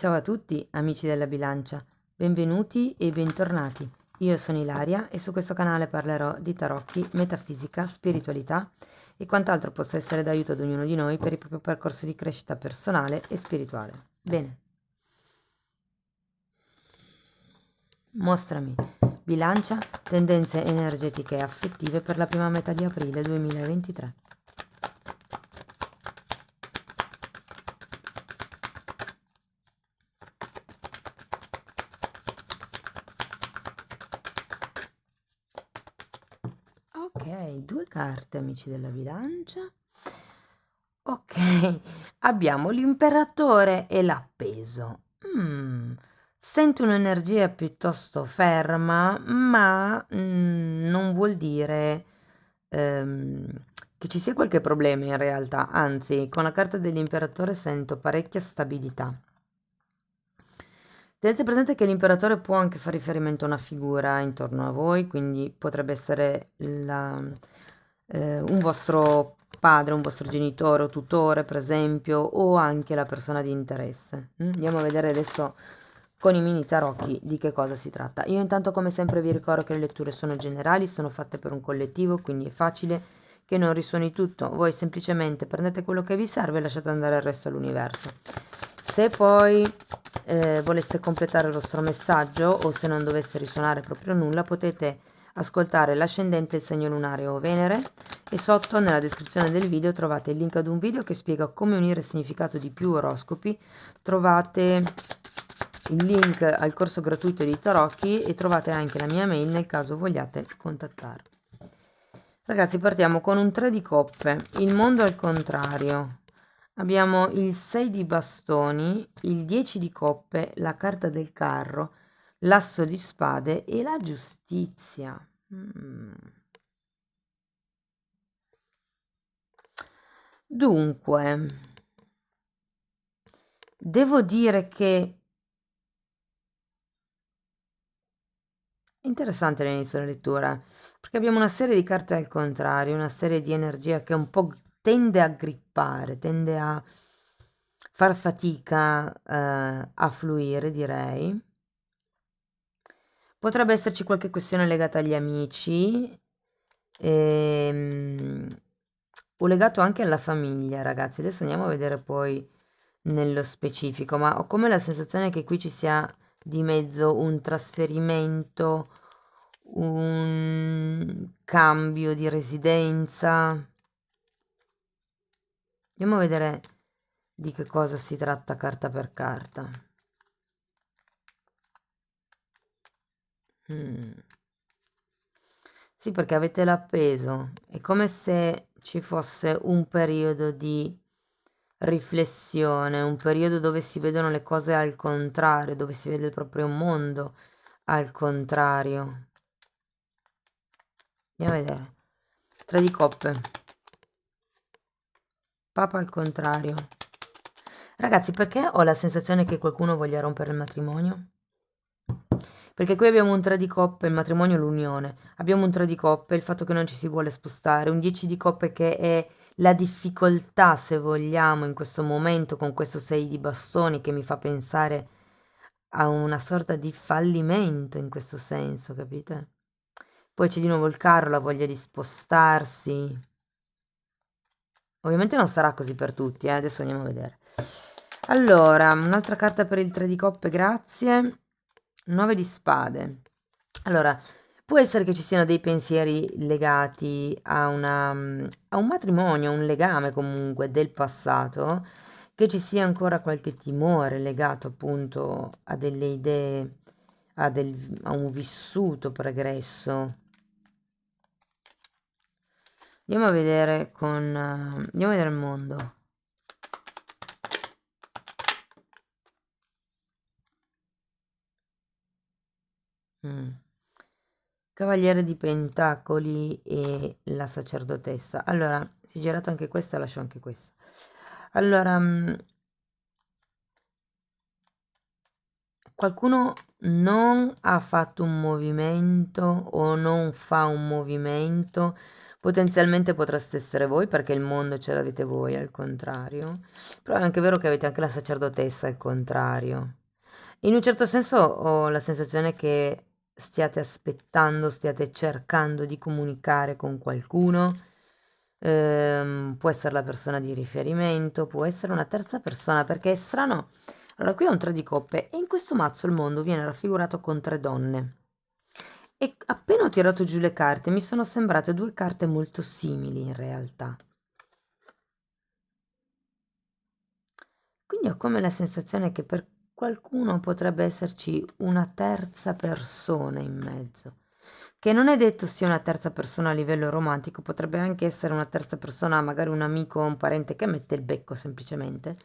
Ciao a tutti, amici della bilancia, benvenuti e bentornati. Io sono Ilaria e su questo canale parlerò di tarocchi, metafisica, spiritualità e quant'altro possa essere d'aiuto ad ognuno di noi per il proprio percorso di crescita personale e spirituale. Bene, mostrami bilancia, tendenze energetiche e affettive per la prima metà di aprile 2023. Ok, due carte, amici della bilancia. Ok, abbiamo l'imperatore e l'appeso. Sento un'energia piuttosto ferma, ma non vuol dire ehm, che ci sia qualche problema in realtà. Anzi, con la carta dell'imperatore sento parecchia stabilità. Tenete presente che l'imperatore può anche fare riferimento a una figura intorno a voi, quindi potrebbe essere un vostro padre, un vostro genitore o tutore, per esempio, o anche la persona di interesse. Andiamo a vedere adesso con i mini tarocchi di che cosa si tratta. Io intanto, come sempre, vi ricordo che le letture sono generali, sono fatte per un collettivo, quindi è facile che non risuoni tutto. Voi semplicemente prendete quello che vi serve e lasciate andare il resto all'universo. Se poi voleste completare il vostro messaggio o se non dovesse risuonare proprio nulla, potete ascoltare l'ascendente, il segno lunare o Venere, e sotto nella descrizione del video trovate il link ad un video che spiega come unire il significato di più oroscopi. Trovate il link al corso gratuito di tarocchi e trovate anche la mia mail nel caso vogliate contattarmi. Ragazzi, partiamo con un 3 di coppe, il mondo al contrario. Abbiamo il 6 di bastoni, il 10 di coppe, la carta del carro, l'asso di spade e la giustizia. Dunque, devo dire che è interessante l'inizio della lettura, perché abbiamo una serie di carte al contrario, una serie di energia che un po' tende a grippare, tende a far fatica a fluire, direi. Potrebbe esserci qualche questione legata agli amici, ehm, o legato anche alla famiglia, ragazzi. Adesso andiamo a vedere poi nello specifico, ma ho come la sensazione che qui ci sia di mezzo un trasferimento, un cambio di residenza. Andiamo a vedere di che cosa si tratta carta per carta. Mm. Sì, perché avete l'appeso. È come se ci fosse un periodo di riflessione, un periodo dove si vedono le cose al contrario, dove si vede il proprio mondo al contrario. Andiamo a vedere. Tre di coppe. Papa al contrario. Ragazzi, perché ho la sensazione che qualcuno voglia rompere il matrimonio? Perché qui abbiamo un 3 di coppe, il matrimonio, l'unione. Abbiamo un 3 di coppe, il fatto che non ci si vuole spostare. Un 10 di coppe che è la difficoltà, se vogliamo, in questo momento con questo 6 di bastoni che mi fa pensare a una sorta di fallimento in questo senso, capite? Poi c'è di nuovo il carro, la voglia di spostarsi. Ovviamente non sarà così per tutti, adesso andiamo a vedere. Allora, un'altra carta per il 3 di coppe, grazie. 9 di spade. Allora, può essere che ci siano dei pensieri legati a un matrimonio, a un legame comunque del passato, che ci sia ancora qualche timore legato appunto a delle idee, a un vissuto pregresso. Andiamo a vedere andiamo a vedere il mondo. Mm. Cavaliere di Pentacoli e la sacerdotessa. Allora, si è girato anche questa, lascio anche questa. Allora, qualcuno non ha fatto un movimento o non fa un movimento Potenzialmente potreste essere voi perché il mondo ce l'avete voi al contrario, però è anche vero che avete anche la sacerdotessa al contrario. In un certo senso ho la sensazione che stiate aspettando, stiate cercando di comunicare con qualcuno. Può essere la persona di riferimento, può essere una terza persona, perché è strano. Allora, qui ho un 3 di coppe e in questo mazzo il mondo viene raffigurato con 3 donne. E appena ho tirato giù le carte mi sono sembrate 2 carte molto simili in realtà. Quindi ho come la sensazione che per qualcuno potrebbe esserci una terza persona in mezzo, che non è detto sia una terza persona a livello romantico, potrebbe anche essere una terza persona, magari un amico o un parente che mette il becco semplicemente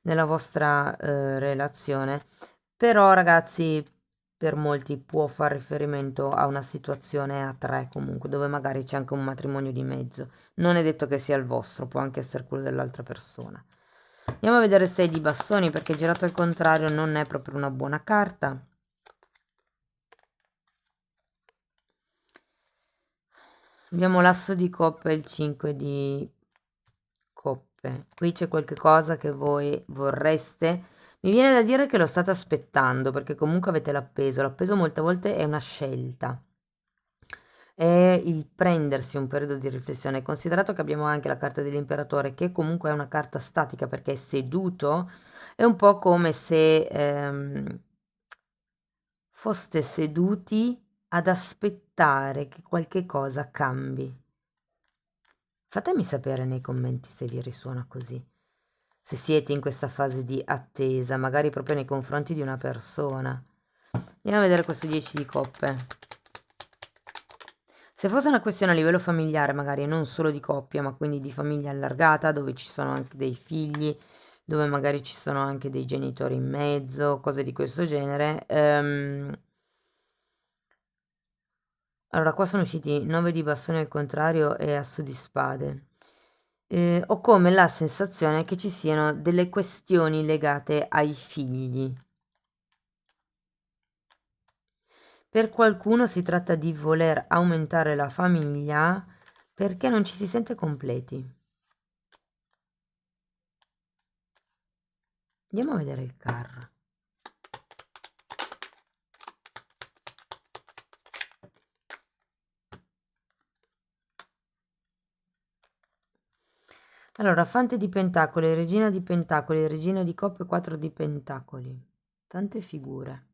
nella vostra relazione. Però ragazzi, per molti può far riferimento a una situazione a tre comunque, dove magari c'è anche un matrimonio di mezzo. Non è detto che sia il vostro, può anche essere quello dell'altra persona. Andiamo a vedere 6 di bastoni perché girato al contrario non è proprio una buona carta. Abbiamo l'asso di coppe e il 5 di coppe. Qui c'è qualche cosa che voi vorreste. Mi viene da dire che lo state aspettando perché comunque avete l'appeso. L'appeso molte volte è una scelta. È il prendersi un periodo di riflessione. Considerato che abbiamo anche la carta dell'imperatore, che comunque è una carta statica perché è seduto, è un po' come se foste seduti ad aspettare che qualche cosa cambi. Fatemi sapere nei commenti se vi risuona così. Se siete in questa fase di attesa, magari proprio nei confronti di una persona. Andiamo a vedere questo 10 di coppe. Se fosse una questione a livello familiare, magari non solo di coppia, ma quindi di famiglia allargata, dove ci sono anche dei figli, dove magari ci sono anche dei genitori in mezzo, cose di questo genere. Allora, qua sono usciti 9 di bastoni al contrario e asso di spade. Ho come la sensazione che ci siano delle questioni legate ai figli. Per qualcuno si tratta di voler aumentare la famiglia perché non ci si sente completi. Andiamo a vedere il carro. Allora, fante di pentacoli, regina di coppe, 4 di pentacoli. Tante figure.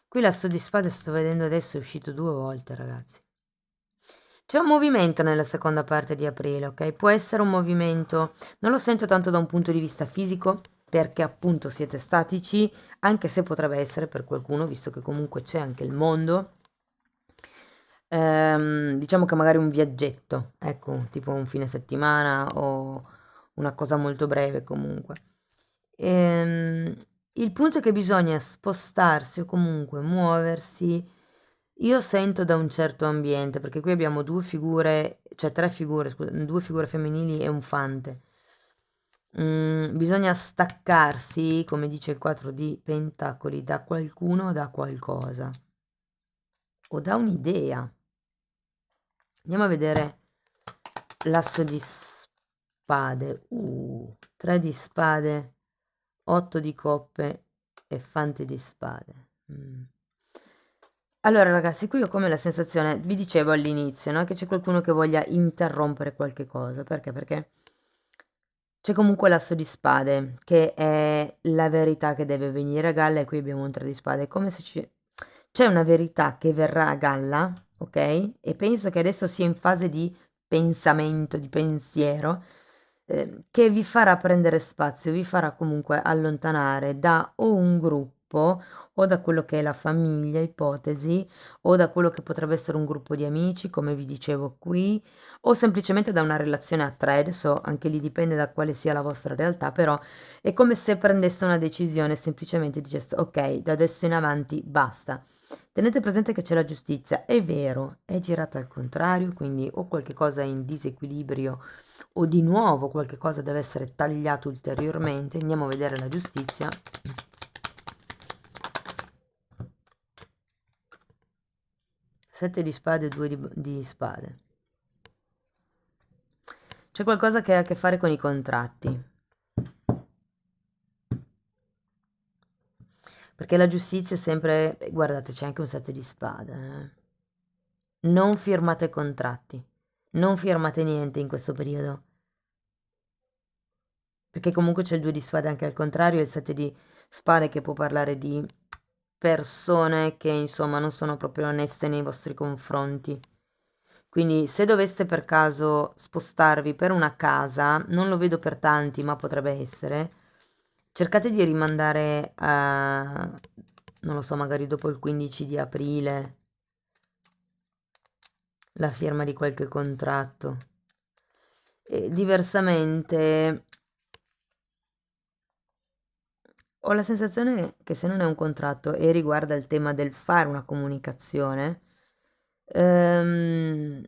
Qui l'asso di spade sto vedendo adesso è uscito 2 volte, ragazzi. C'è un movimento nella seconda parte di aprile, ok? Può essere un movimento, non lo sento tanto da un punto di vista fisico, perché appunto siete statici, anche se potrebbe essere per qualcuno, visto che comunque c'è anche il mondo. Diciamo che magari un viaggetto, ecco, tipo un fine settimana o una cosa molto breve comunque. Ehm, il punto è che bisogna spostarsi o comunque muoversi. Io sento da un certo ambiente, perché qui abbiamo 2 figure, cioè 3 figure, scusa, 2 figure femminili e un fante. Bisogna staccarsi, come dice il 4 di pentacoli, da qualcuno o da qualcosa o da un'idea. Andiamo a vedere l'asso di spade. 3 di spade, 8 di coppe e fante di spade. Allora ragazzi, qui ho come la sensazione, vi dicevo all'inizio, no? Che c'è qualcuno che voglia interrompere qualche cosa. Perché? Perché c'è comunque l'asso di spade, che è la verità che deve venire a galla, e qui abbiamo un 3 di spade. È come se c'è una verità che verrà a galla, ok? E penso che adesso sia in fase di pensamento, di pensiero, che vi farà prendere spazio, vi farà comunque allontanare da o un gruppo o da quello che è la famiglia, ipotesi, o da quello che potrebbe essere un gruppo di amici, come vi dicevo qui, o semplicemente da una relazione a tre. Adesso anche lì dipende da quale sia la vostra realtà, però è come se prendeste una decisione e semplicemente diceste ok, da adesso in avanti basta. Tenete presente che c'è la giustizia, è vero, è girata al contrario, quindi o qualche cosa è in disequilibrio o di nuovo qualche cosa deve essere tagliato ulteriormente. Andiamo a vedere la giustizia. 7 di spade e 2 di spade. C'è qualcosa che ha a che fare con i contratti. Perché la giustizia è sempre... Guardate, c'è anche un 7 di spade. Non firmate contratti. Non firmate niente in questo periodo. Perché comunque c'è il 2 di spade anche al contrario e il 7 di spade che può parlare di persone che insomma non sono proprio oneste nei vostri confronti. Quindi se doveste per caso spostarvi per una casa, non lo vedo per tanti, ma potrebbe essere, cercate di rimandare a, non lo so, magari dopo il 15 di aprile la firma di qualche contratto. E diversamente ho la sensazione che se non è un contratto e riguarda il tema del fare una comunicazione, ehm,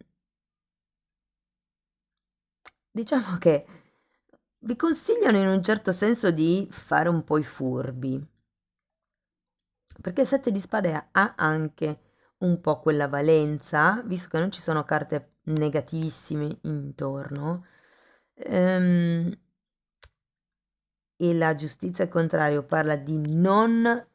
diciamo che vi consigliano in un certo senso di fare un po' i furbi, perché il 7 di spade ha anche un po' quella valenza, visto che non ci sono carte negativissime intorno, ehm, e la giustizia al contrario parla di non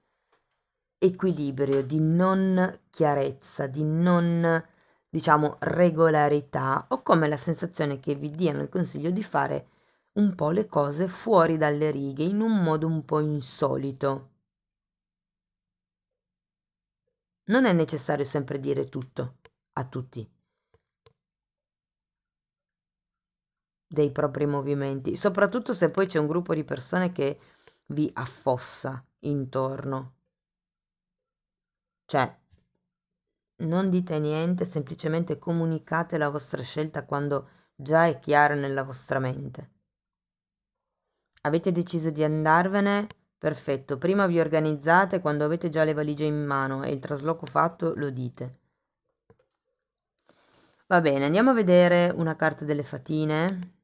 equilibrio, di non chiarezza, di non, diciamo, regolarità. Ho come la sensazione che vi diano il consiglio di fare un po' le cose fuori dalle righe, in un modo un po' insolito. Non è necessario sempre dire tutto a tutti dei propri movimenti, soprattutto se poi c'è un gruppo di persone che vi affossa intorno. Cioè, non dite niente, semplicemente comunicate la vostra scelta quando già è chiara nella vostra mente. Avete deciso di andarvene? Perfetto, prima vi organizzate, quando avete già le valigie in mano e il trasloco fatto, lo dite. Va bene, andiamo a vedere una carta delle fatine.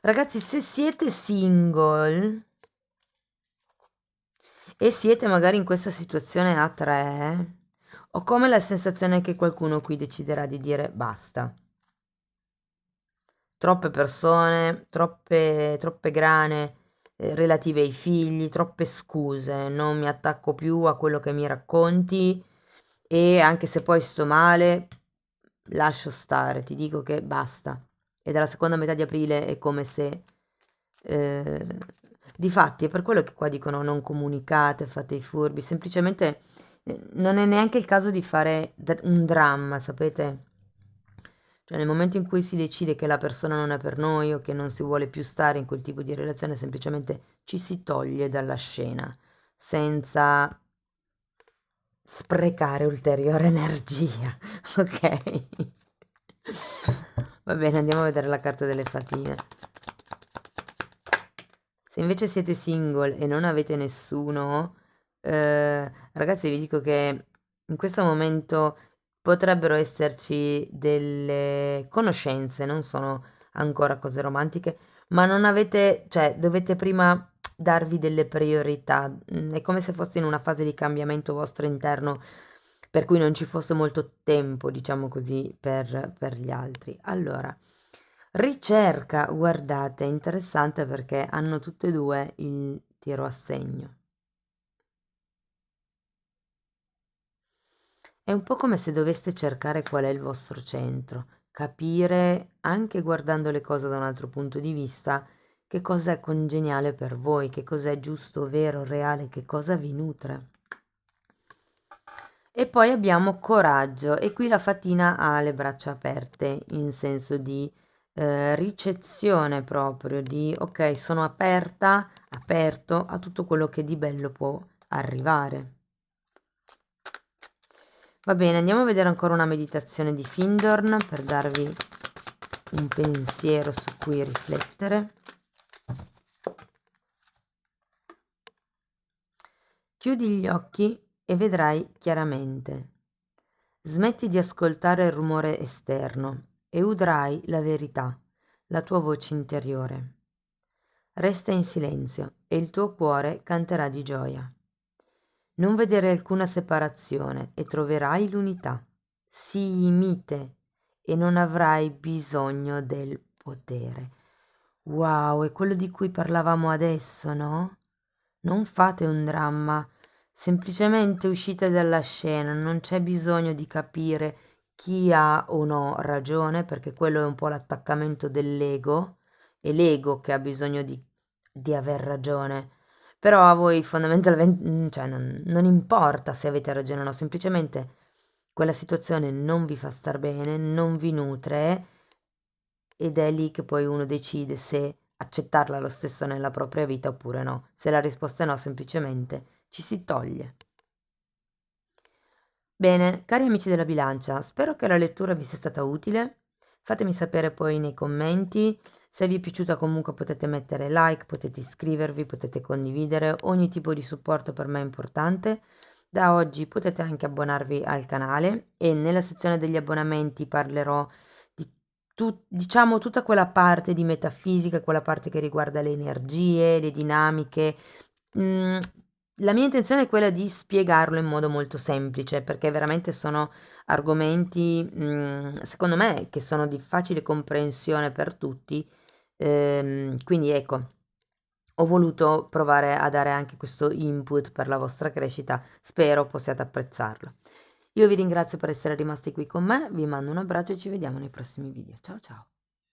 Ragazzi, se siete single e siete magari in questa situazione a tre, ho come la sensazione che qualcuno qui deciderà di dire basta. Troppe persone, troppe grane relative ai figli, troppe scuse, non mi attacco più a quello che mi racconti e anche se poi sto male, lascio stare, ti dico che basta. E dalla seconda metà di aprile è come se... eh, difatti è per quello che qua dicono non comunicate, fate i furbi, semplicemente non è neanche il caso di fare un dramma, sapete? Cioè nel momento in cui si decide che la persona non è per noi o che non si vuole più stare in quel tipo di relazione, semplicemente ci si toglie dalla scena senza sprecare ulteriore energia, ok? Va bene, andiamo a vedere la carta delle fatine. Se invece siete single e non avete nessuno, ragazzi, vi dico che in questo momento potrebbero esserci delle conoscenze, non sono ancora cose romantiche, ma non avete, cioè, dovete prima darvi delle priorità. È come se foste in una fase di cambiamento vostro interno, per cui non ci fosse molto tempo, diciamo così, per gli altri. Allora. Ricerca, guardate, è interessante perché hanno tutte e due il tiro a segno. È un po' come se doveste cercare qual è il vostro centro, capire, anche guardando le cose da un altro punto di vista, che cosa è congeniale per voi, che cosa è giusto, vero, reale, che cosa vi nutre. E poi abbiamo coraggio e qui la fatina ha le braccia aperte in senso di ricezione proprio, di ok, sono aperta, aperto a tutto quello che di bello può arrivare. Va bene, andiamo a vedere ancora una meditazione di Findorn per darvi un pensiero su cui riflettere. Chiudi gli occhi e vedrai chiaramente. Smetti di ascoltare il rumore esterno e udrai la verità, la tua voce interiore. Resta in silenzio e il tuo cuore canterà di gioia. Non vedere alcuna separazione e troverai l'unità. Sii mite e non avrai bisogno del potere. Wow, è quello di cui parlavamo adesso, no? Non fate un dramma, semplicemente uscite dalla scena, non c'è bisogno di capire chi ha o no ragione, perché quello è un po' l'attaccamento dell'ego, è l'ego che ha bisogno di aver ragione. Però a voi fondamentalmente, cioè non importa se avete ragione o no, semplicemente quella situazione non vi fa star bene, non vi nutre ed è lì che poi uno decide se accettarla lo stesso nella propria vita oppure no. Se la risposta è no, semplicemente ci si toglie. Bene, cari amici della bilancia, spero che la lettura vi sia stata utile. Fatemi sapere poi nei commenti. Se vi è piaciuta comunque potete mettere like, potete iscrivervi, potete condividere. Ogni tipo di supporto per me è importante. Da oggi potete anche abbonarvi al canale e nella sezione degli abbonamenti parlerò di diciamo tutta quella parte di metafisica, quella parte che riguarda le energie, le dinamiche. Mm, la mia intenzione è quella di spiegarlo in modo molto semplice, perché veramente sono argomenti, secondo me, che sono di facile comprensione per tutti. Quindi ecco, ho voluto provare a dare anche questo input per la vostra crescita, spero possiate apprezzarlo. Io vi ringrazio per essere rimasti qui con me, vi mando un abbraccio e ci vediamo nei prossimi video. Ciao ciao!